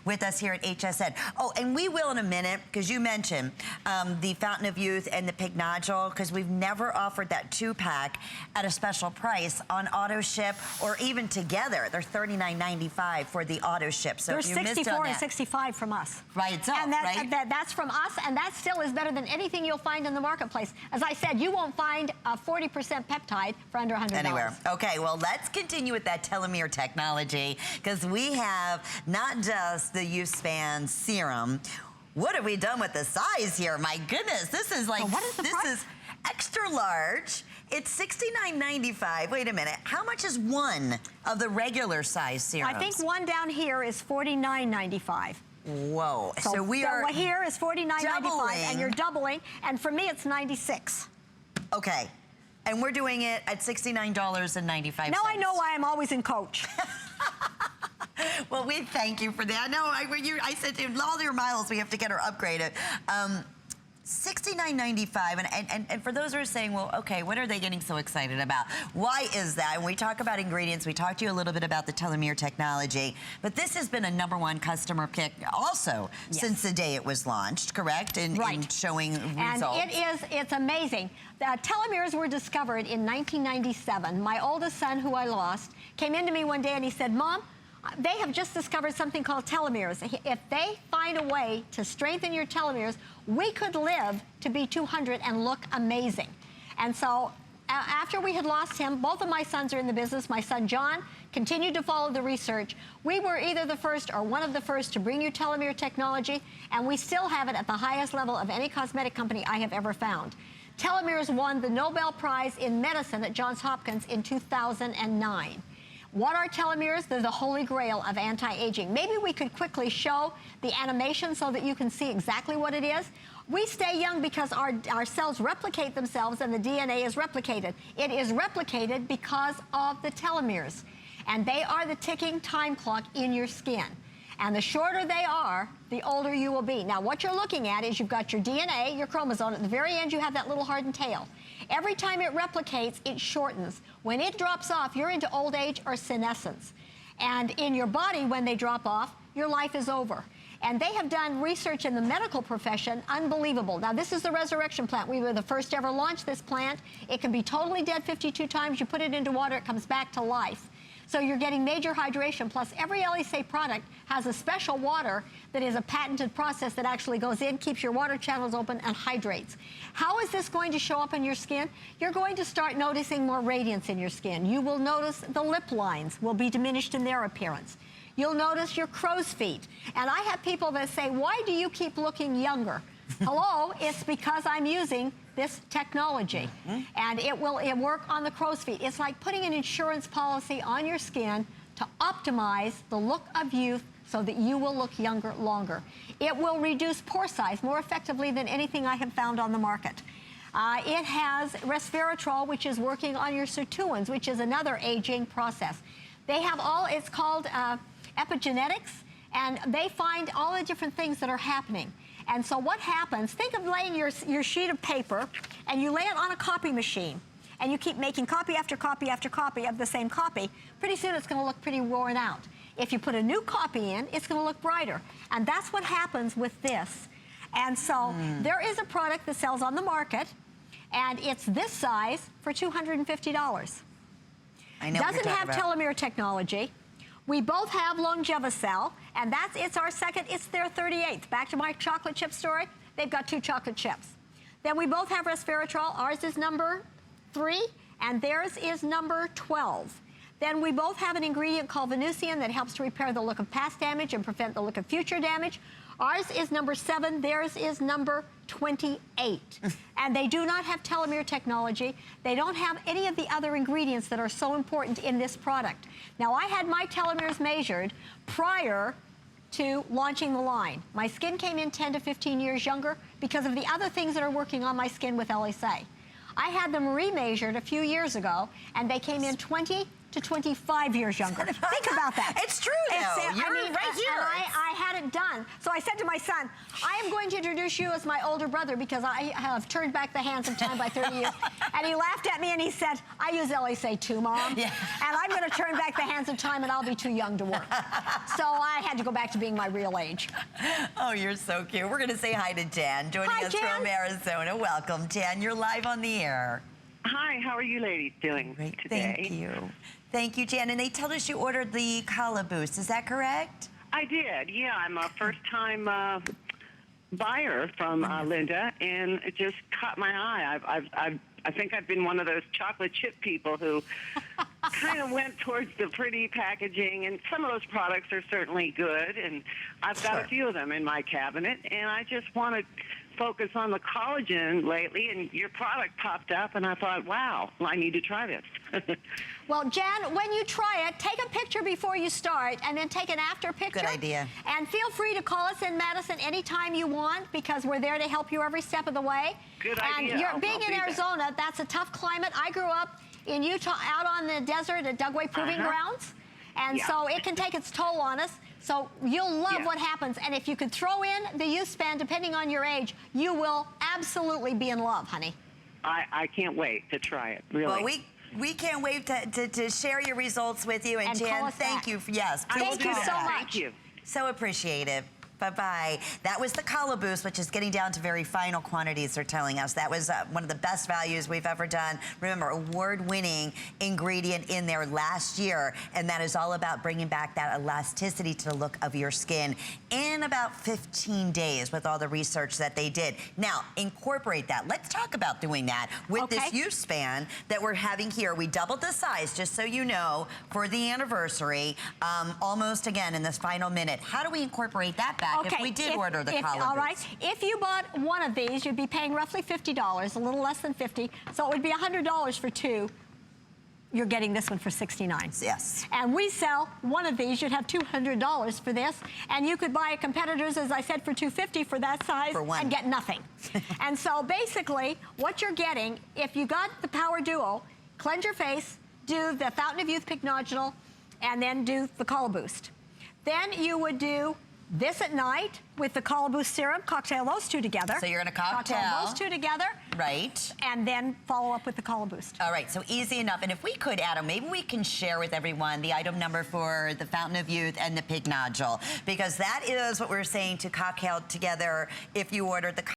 with us here at HSN. Oh, and we will in a minute, because you mentioned the Fountain of Youth and the Pig Nodule, because we've never offered that 2-pack at a special price on auto ship or even together. They're $39.95 for the auto ship. So they're if you missed $64 on and that, $65 from us. By itself, and that, right? That's from us, and that still is better than anything you'll find in the marketplace. As I said, you won't find a 40% peptide for under $100. Anywhere. Okay, well, let's continue with that telomere technology, because we have not just the YouthSpan Serum. What have we done with the size here? My goodness, this is like, what is the price? Is extra large. It's $69.95. Wait a minute. How much is one of the regular size serums? I think one down here is $49.95. Whoa. So we are here is $49.95, and you're doubling. And for me, it's $96. Okay. And we're doing it at $69.95. Now I know why I'm always in Coach. Well, we thank you for that. No, I said in all your miles, we have to get her upgraded. $69.95, and for those who are saying, well, okay, what are they getting so excited about? Why is that? When we talk about ingredients, we talked to you a little bit about the telomere technology, but this has been a #1 customer pick also since the day it was launched, correct? In showing results. And it's amazing. The telomeres were discovered in 1997. My oldest son, who I lost, came into me one day and he said, Mom, they have just discovered something called telomeres. If they find a way to strengthen your telomeres, we could live to be 200 and look amazing. And so after we had lost him, both of my sons are in the business. My son John continued to follow the research. We were either the first or one of the first to bring you telomere technology, and we still have it at the highest level of any cosmetic company I have ever found. Telomeres won the Nobel Prize in Medicine at Johns Hopkins in 2009. What are telomeres? They're the holy grail of anti-aging. Maybe we could quickly show the animation so that you can see exactly what it is. We stay young because our cells replicate themselves and the DNA is replicated. It is replicated because of the telomeres. And they are the ticking time clock in your skin. And the shorter they are, the older you will be. Now, what you're looking at is you've got your DNA, your chromosome. At the very end, you have that little hardened tail. Every time it replicates, it shortens. When it drops off, you're into old age or senescence. And in your body, when they drop off, your life is over. And they have done research in the medical profession, unbelievable. Now, this is the resurrection plant. We were the first to ever launch this plant. It can be totally dead 52 times. You put it into water, it comes back to life. So you're getting major hydration, plus every Elysee product has a special water that is a patented process that actually goes in, keeps your water channels open, and hydrates. How is this going to show up in your skin? You're going to start noticing more radiance in your skin. You will notice the lip lines will be diminished in their appearance. You'll notice your crow's feet. And I have people that say, why do you keep looking younger? Hello, it's because I'm using this technology. And it will work on the crow's feet. It's like putting an insurance policy on your skin to optimize the look of youth so that you will look younger longer. It will reduce pore size more effectively than anything I have found on the market. It has resveratrol, which is working on your sirtuins, which is another aging process. They have it's called epigenetics, and they find all the different things that are happening. And so what happens, think of laying your sheet of paper, and you lay it on a copy machine, and you keep making copy after copy after copy of the same copy. Pretty soon it's going to look pretty worn out. If you put a new copy in, it's going to look brighter. And that's what happens with this. And so there is a product that sells on the market, and it's this size for $250. I know. Doesn't have telomere technology. We both have Longevicell, and it's our second, it's their 38th. Back to my chocolate chip story, they've got 2 chocolate chips. Then we both have resveratrol. Ours is number 3, and theirs is number 12. Then we both have an ingredient called venusian that helps to repair the look of past damage and prevent the look of future damage. Ours is number 7, theirs is number 28. And they do not have telomere technology. They don't have any of the other ingredients that are so important in this product. Now, I had my telomeres measured prior to launching the line. My skin came in 10 to 15 years younger because of the other things that are working on my skin with Elysee. I had them remeasured a few years ago, and they came in 20 to 25 years younger. Think about that. It's true, though. You're right here. I had it done. So I said to my son, I am going to introduce you as my older brother because I have turned back the hands of time by 30 years. And he laughed at me and he said, I use Elysee too, Mom. Yeah. And I'm going to turn back the hands of time and I'll be too young to work. So I had to go back to being my real age. Oh, you're so cute. We're going to say hi to Jan, joining us from Arizona. Welcome, Jan. You're live on the air. Hi, how are you ladies doing today? Thank you. Thank you, Jan. And they told us you ordered the Color Boost. Is that correct? I did, yeah. I'm a first-time buyer from Linda, and it just caught my eye. I think I've been one of those chocolate chip people who kind of went towards the pretty packaging, and some of those products are certainly good, and I've got a few of them in my cabinet, and I just want to focus on the collagen lately, and your product popped up, and I thought, wow, I need to try this. Well, Jan, when you try it, take a picture before you start, and then take an after picture. Good idea. And feel free to call us in Madison anytime you want, because we're there to help you every step of the way. Good idea. And being in Arizona, that's a tough climate. I grew up in Utah, out on the desert at Dugway Proving Grounds, and so it can take its toll on us. So you'll love what happens. And if you could throw in the YouthSpan, depending on your age, you will absolutely be in love, honey. I can't wait to try it, really. Well, we can't wait to share your results with you. And Jan, thank you. Yes, thank you so much. Thank you. So appreciative. Bye-bye. That was the Color Boost, which is getting down to very final quantities, they're telling us. That was one of the best values we've ever done. Remember, award-winning ingredient in there last year, and that is all about bringing back that elasticity to the look of your skin in about 15 days with all the research that they did. Now, incorporate that. Let's talk about doing that with this YouthSpan that we're having here. We doubled the size, just so you know, for the anniversary, almost again in this final minute. How do we incorporate that back? If we did order the Color Boost. All right. If you bought one of these, you'd be paying roughly $50, a little less than $50. So it would be $100 for two. You're getting this one for $69. Yes. And we sell one of these. You'd have $200 for this. And you could buy a competitor's, as I said, for $250 for that size and get nothing. And so basically, what you're getting, if you got the Power Duo, cleanse your face, do the Fountain of Youth Pick Nodule, and then do the Color Boost. Then you would do this at night with the Color Boost Serum, cocktail those two together. So you're going to cocktail those two together. Right. And then follow up with the Color Boost. All right, so easy enough. And if we could, Adam, maybe we can share with everyone the item number for the Fountain of Youth and the Pig Nodule, because that is what we're saying to cocktail together if you ordered the